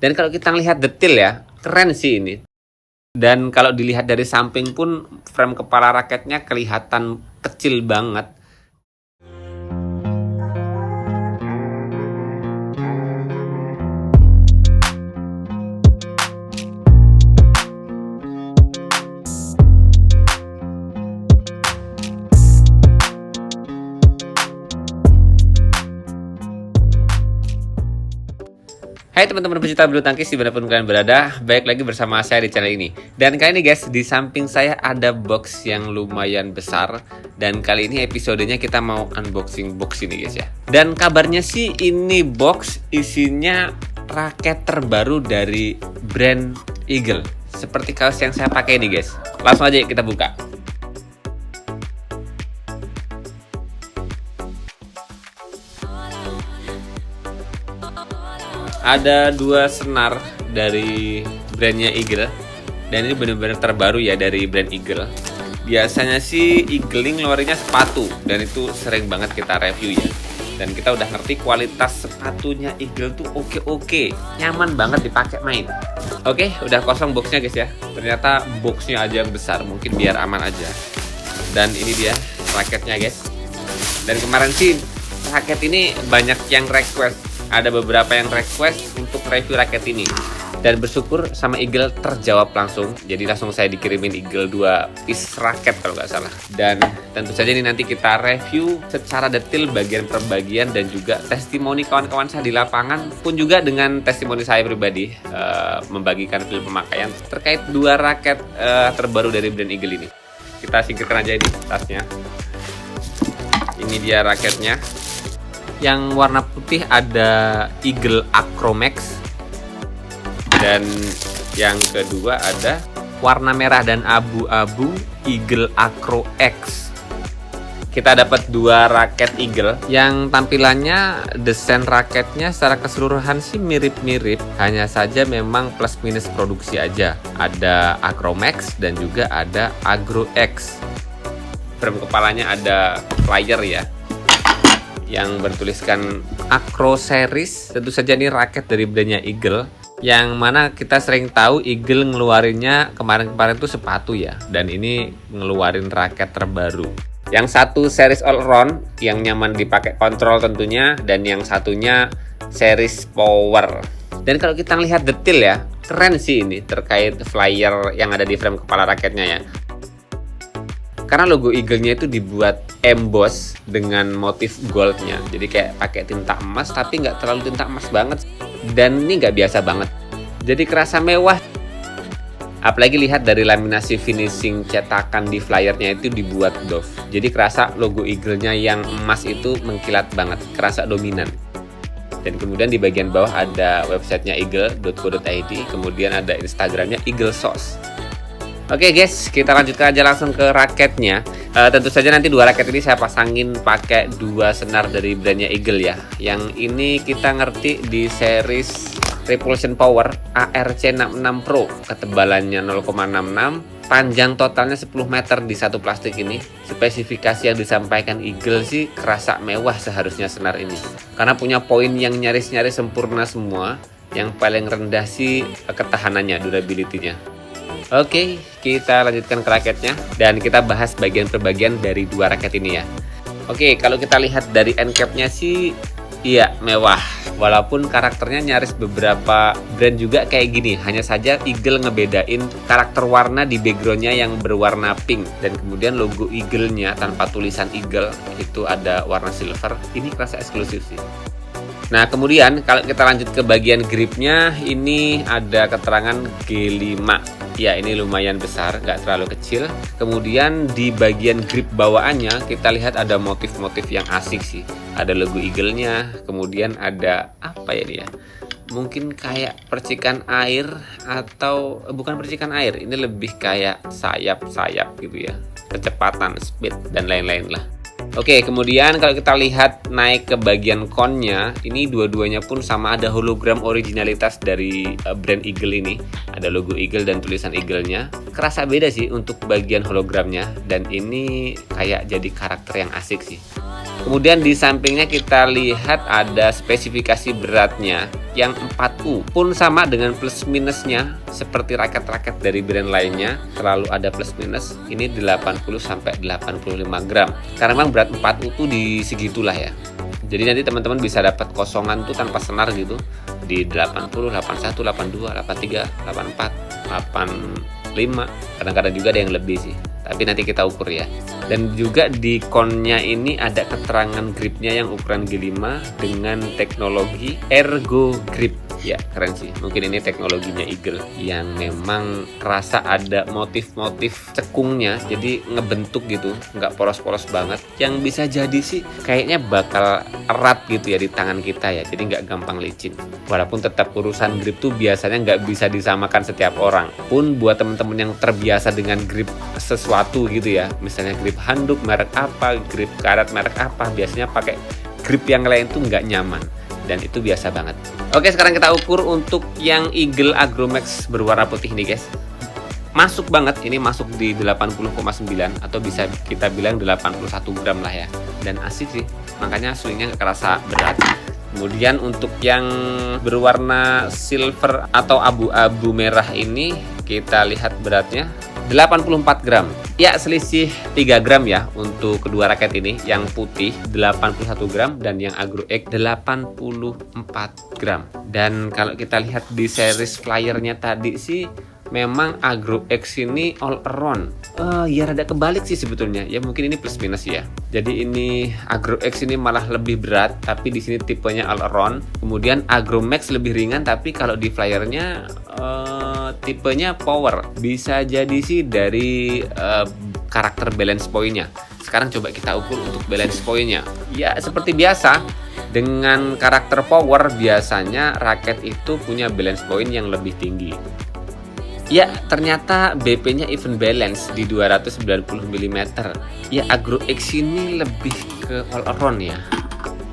Dan kalau kita lihat detail ya, keren sih ini. Dan kalau dilihat dari samping pun frame kepala raketnya kelihatan kecil banget. Hai teman-teman pecinta bulu tangkis dimanapun kalian berada, baik lagi bersama saya di channel ini. Dan kali ini guys, di samping saya ada box yang lumayan besar. Dan kali ini episodenya kita mau unboxing box ini guys ya. Dan kabarnya sih ini box isinya raket terbaru dari brand Eagle. Seperti kaos yang saya pakai ini guys. Langsung aja kita buka. Ada dua senar dari brandnya Eagle. Dan ini benar-benar terbaru ya dari brand Eagle. Biasanya sih Eagle ini ngeluarinnya sepatu, dan itu sering banget kita review ya. Dan kita udah ngerti kualitas sepatunya Eagle tuh oke, nyaman banget dipakai main. Oke, udah kosong boxnya guys ya. Ternyata boxnya aja yang besar, mungkin biar aman aja. Dan ini dia raketnya guys. Dan kemarin sih raket ini banyak yang request. Ada beberapa yang request untuk review raket ini. Dan bersyukur sama Eagle terjawab langsung. Jadi langsung saya dikirimin Eagle 2 piece raket kalau nggak salah. Dan tentu saja ini nanti kita review secara detail bagian per bagian. Dan juga testimoni kawan-kawan saya di lapangan. Pun juga dengan testimoni saya pribadi. Membagikan film pemakaian terkait dua raket terbaru dari brand Eagle ini. Kita singkirkan aja ini tasnya. Ini dia raketnya. Yang warna putih ada Eagle Acro Max. Dan yang kedua ada warna merah dan abu-abu Eagle Acro X. Kita dapat dua raket Eagle yang tampilannya, desain raketnya secara keseluruhan sih mirip-mirip, hanya saja memang plus minus produksi aja. Ada Acro Max dan juga ada Agro X. Frame kepalanya ada flyer ya, yang bertuliskan Acro Series. Tentu saja ini raket dari brandnya Eagle, yang mana kita sering tahu Eagle ngeluarinnya kemarin-kemarin tuh sepatu ya, dan ini ngeluarin raket terbaru. Yang satu series all round yang nyaman dipakai kontrol tentunya, dan yang satunya series power. Dan kalau kita lihat detail ya, keren sih ini terkait flyer yang ada di frame kepala raketnya ya. Karena logo Eagle-nya itu dibuat emboss dengan motif goldnya. Jadi kayak pakai tinta emas, tapi nggak terlalu tinta emas banget. Dan ini nggak biasa banget. Jadi kerasa mewah. Apalagi lihat dari laminasi finishing cetakan di flyernya itu dibuat doff. Jadi kerasa logo Eagle-nya yang emas itu mengkilat banget. Kerasa dominan. Dan kemudian di bagian bawah ada websitenya eagle.co.id. Kemudian ada Instagramnya Eagle Sauce. Oke guys, kita lanjutkan aja langsung ke raketnya. Tentu saja nanti dua raket ini saya pasangin pakai dua senar dari brandnya Eagle ya. Yang ini kita ngerti di series Repulsion Power ARC66 Pro. Ketebalannya 0,66, panjang totalnya 10 meter di satu plastik ini. Spesifikasi yang disampaikan Eagle sih kerasa mewah seharusnya senar ini, karena punya poin yang nyaris-nyaris sempurna semua. Yang paling rendah sih ketahanannya, durability-nya. Oke, kita lanjutkan ke raketnya dan kita bahas bagian per bagian dari dua raket ini ya. Oke, kalau kita lihat dari end cap-nya sih iya mewah. Walaupun karakternya nyaris beberapa brand juga kayak gini. Hanya saja Eagle ngebedain karakter warna di backgroundnya yang berwarna pink. Dan kemudian logo Eagle-nya tanpa tulisan Eagle itu ada warna silver. Ini kerasa eksklusif sih. Nah kemudian kalau kita lanjut ke bagian gripnya, ini ada keterangan G5. Ya ini lumayan besar, nggak terlalu kecil. Kemudian di bagian grip bawaannya kita lihat ada motif-motif yang asik sih. Ada logo Eagle-nya, kemudian ada apa ya dia? Mungkin kayak percikan air, atau bukan percikan air, ini lebih kayak sayap-sayap gitu ya. Kecepatan, speed, dan lain-lain lah. Oke, kemudian kalau kita lihat naik ke bagian connya, ini dua-duanya pun sama, ada hologram originalitas dari brand Eagle ini. Ada logo Eagle dan tulisan Eagle-nya. Kerasa beda sih untuk bagian hologramnya, dan ini kayak jadi karakter yang asik sih. Kemudian di sampingnya kita lihat ada spesifikasi beratnya yang 4U, pun sama dengan plus minusnya seperti raket-raket dari brand lainnya, selalu ada plus minus. Ini 80 sampai 85 gram. Karena memang berat 4U tuh di segitulah ya. Jadi nanti teman-teman bisa dapat kosongan tuh tanpa senar gitu di 80, 81, 82, 83, 84, 85. Kadang-kadang juga ada yang lebih sih. Tapi nanti kita ukur ya. Dan juga di konnya ini ada keterangan gripnya yang ukuran G5 dengan teknologi Ergo Grip. Ya keren sih, mungkin ini teknologinya Eagle yang memang kerasa ada motif-motif cekungnya, jadi ngebentuk gitu, nggak polos-polos banget. Yang bisa jadi sih kayaknya bakal erat gitu ya di tangan kita ya, jadi nggak gampang licin. Walaupun tetap urusan grip tuh biasanya nggak bisa disamakan setiap orang. Pun buat temen-temen yang terbiasa dengan grip sesuatu gitu ya, misalnya grip handuk merek apa, grip karet merek apa, biasanya pakai grip yang lain tuh nggak nyaman. Dan itu biasa banget. Oke, sekarang kita ukur untuk yang Eagle Agromax berwarna putih nih guys. Masuk banget, ini masuk di 80,9 atau bisa kita bilang 81 gram lah ya. Dan asik sih, makanya swingnya nggak kerasa berat. Kemudian untuk yang berwarna silver atau abu-abu merah ini, kita lihat beratnya 84 gram. Ya, selisih 3 gram ya untuk kedua raket ini. Yang putih 81 gram dan yang Agro X 84 gram. Dan kalau kita lihat di series flyernya tadi sih memang Agro X ini all around. Ya rada kebalik sih sebetulnya. Ya mungkin ini plus minus ya. Jadi ini Agro X ini malah lebih berat, tapi di sini tipenya all around. Kemudian Agro Max lebih ringan, tapi kalau di flyernya tipenya power. Bisa jadi sih dari karakter balance point-nya. Sekarang coba kita ukur untuk balance point-nya. Ya seperti biasa, dengan karakter power biasanya raket itu punya balance point yang lebih tinggi. Ya, ternyata BP-nya even balance di 290 mm. Ya, Agro X ini lebih ke all around ya,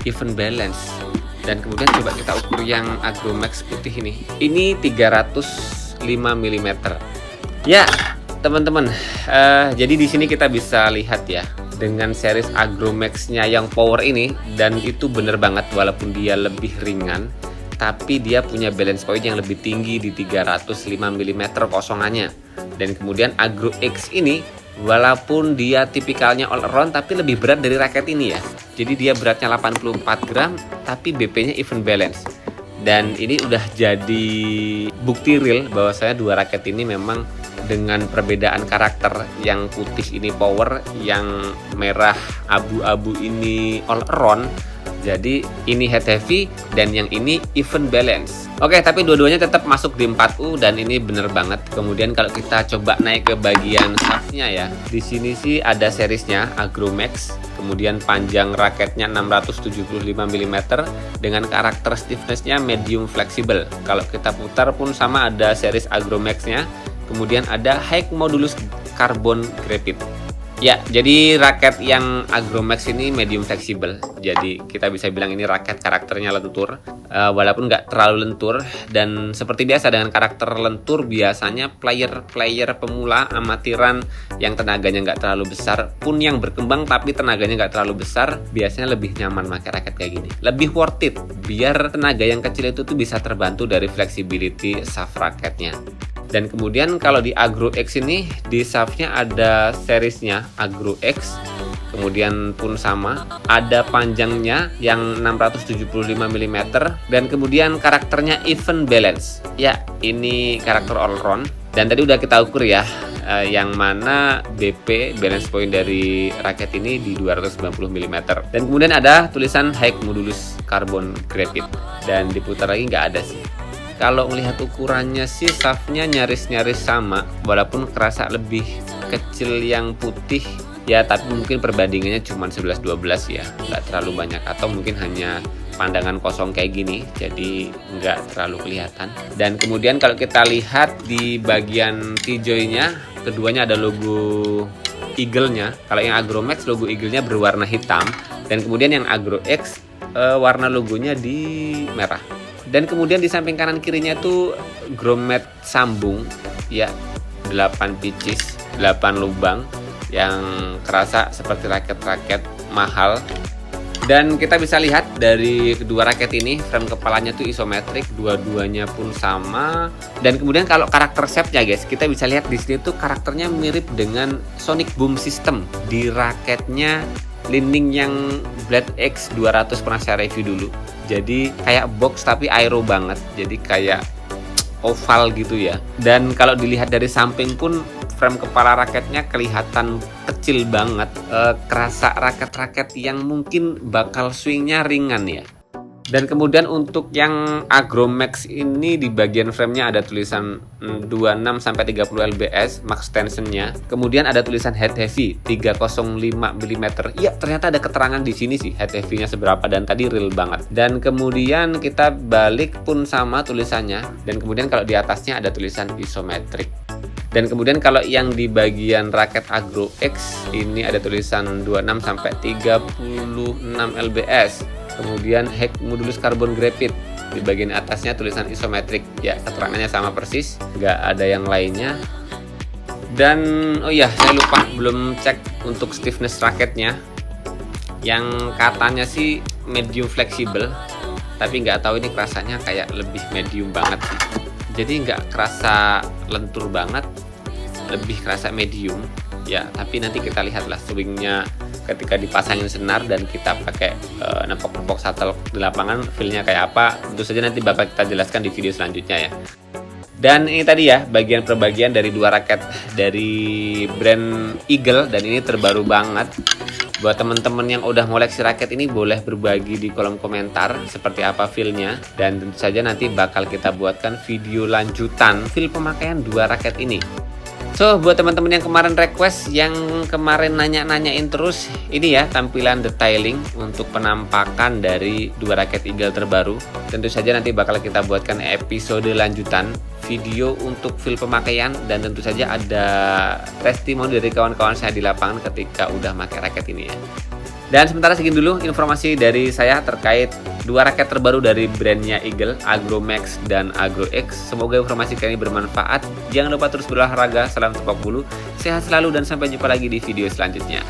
even balance. Dan kemudian coba kita ukur yang Agro Max putih ini. Ini 305 mm. Ya, teman-teman. Jadi di sini kita bisa lihat ya, dengan series Agro Max-nya yang power ini, dan itu bener banget walaupun dia lebih ringan, tapi dia punya balance point yang lebih tinggi di 305 mm kosongannya. Dan kemudian Agro X ini walaupun dia tipikalnya all around tapi lebih berat dari raket ini ya. Jadi dia beratnya 84 gram tapi BP-nya even balance. Dan ini udah jadi bukti real bahwasanya dua raket ini memang dengan perbedaan karakter, yang putih ini power, yang merah abu-abu ini all around. Jadi ini head heavy dan yang ini even balance. Oke, tapi dua-duanya tetap masuk di 4U dan ini bener banget. Kemudian kalau kita coba naik ke bagian shaftnya ya, di sini sih ada seriesnya Agro Max. Kemudian panjang raketnya 675 mm dengan karakter stiffness-nya medium flexible. Kalau kita putar pun sama, ada series Agro Max-nya. Kemudian ada high modulus carbon graphite. Ya, jadi raket yang Agro Max ini medium fleksibel. Jadi kita bisa bilang ini raket karakternya lentur, walaupun nggak terlalu lentur. Dan seperti biasa dengan karakter lentur, biasanya player pemula, amatiran yang tenaganya nggak terlalu besar, pun yang berkembang tapi tenaganya nggak terlalu besar, biasanya lebih nyaman pakai raket kayak gini. Lebih worth it, biar tenaga yang kecil itu tuh bisa terbantu dari flexibility shaft raketnya. Dan kemudian kalau di Agro X ini, di shaftnya ada seriesnya Agro X, kemudian pun sama, ada panjangnya yang 675 mm, dan kemudian karakternya even balance. Ya, ini karakter all round. Dan tadi udah kita ukur ya, yang mana BP balance point dari raket ini di 290 mm. Dan kemudian ada tulisan high modulus carbon graphite, dan diputar lagi nggak ada sih. Kalau melihat ukurannya sih shaftnya nyaris-nyaris sama, walaupun kerasa lebih kecil yang putih ya, tapi mungkin perbandingannya cuma 11-12 ya, nggak terlalu banyak, atau mungkin hanya pandangan kosong kayak gini, jadi nggak terlalu kelihatan. Dan kemudian kalau kita lihat di bagian T-joy-nya, keduanya ada logo Eagle-nya. Kalau yang Agro Max logo Eagle-nya berwarna hitam, dan kemudian yang Agro X warna logonya di merah. Dan kemudian di samping kanan kirinya tuh grommet sambung ya, 8 pieces, 8 lubang yang kerasa seperti raket-raket mahal. Dan kita bisa lihat dari kedua raket ini, frame kepalanya tuh isometrik, dua-duanya pun sama. Dan kemudian kalau karakter shape-nya guys, kita bisa lihat di sini tuh karakternya mirip dengan Sonic Boom System di raketnya Li-Ning yang Blade X 200 pernah saya review dulu. Jadi kayak box tapi aero banget, jadi kayak oval gitu ya. Dan kalau dilihat dari samping pun frame kepala raketnya kelihatan kecil banget, kerasa raket-raket yang mungkin bakal swingnya ringan ya. Dan kemudian untuk yang Agromax ini di bagian framenya ada tulisan 26-30 lbs max tensionnya. Kemudian ada tulisan head heavy 305 mm. Iya, ternyata ada keterangan di sini sih head heavy-nya seberapa, dan tadi real banget. Dan kemudian kita balik pun sama tulisannya. Dan kemudian kalau di atasnya ada tulisan isometric. Dan kemudian kalau yang di bagian raket Agro X ini ada tulisan 26-36 lbs. Kemudian heck modulus karbon grafit, di bagian atasnya tulisan isometrik. Ya, keterangannya sama persis, nggak ada yang lainnya. Dan oh iya, saya lupa belum cek untuk stiffness raketnya. Yang katanya sih medium fleksibel, tapi nggak tahu ini kerasanya kayak lebih medium banget sih. Jadi nggak kerasa lentur banget, lebih kerasa medium. Ya, tapi nanti kita lihatlah swingnya ketika dipasangin senar dan kita pakai nempok-nempok shuttle di lapangan, feel-nya kayak apa. Tentu saja nanti bakal kita jelaskan di video selanjutnya ya. Dan ini tadi ya bagian per bagian dari dua raket dari brand Eagle, dan ini terbaru banget. Buat teman-teman yang udah ngoleksi raket ini boleh berbagi di kolom komentar seperti apa feel-nya, dan tentu saja nanti bakal kita buatkan video lanjutan feel pemakaian dua raket ini. So, buat teman-teman yang kemarin request, yang kemarin nanya-nanyain terus, ini ya tampilan detailing untuk penampakan dari dua raket Eagle terbaru. Tentu saja nanti bakal kita buatkan episode lanjutan, video untuk feel pemakaian, dan tentu saja ada testimoni dari kawan-kawan saya di lapangan ketika udah pakai raket ini ya. Dan sementara segini dulu informasi dari saya terkait dua raket terbaru dari brandnya Eagle, Agromax dan Agro X. Semoga informasi kali ini bermanfaat. Jangan lupa terus berolahraga, salam sepak bulu, sehat selalu, dan sampai jumpa lagi di video selanjutnya.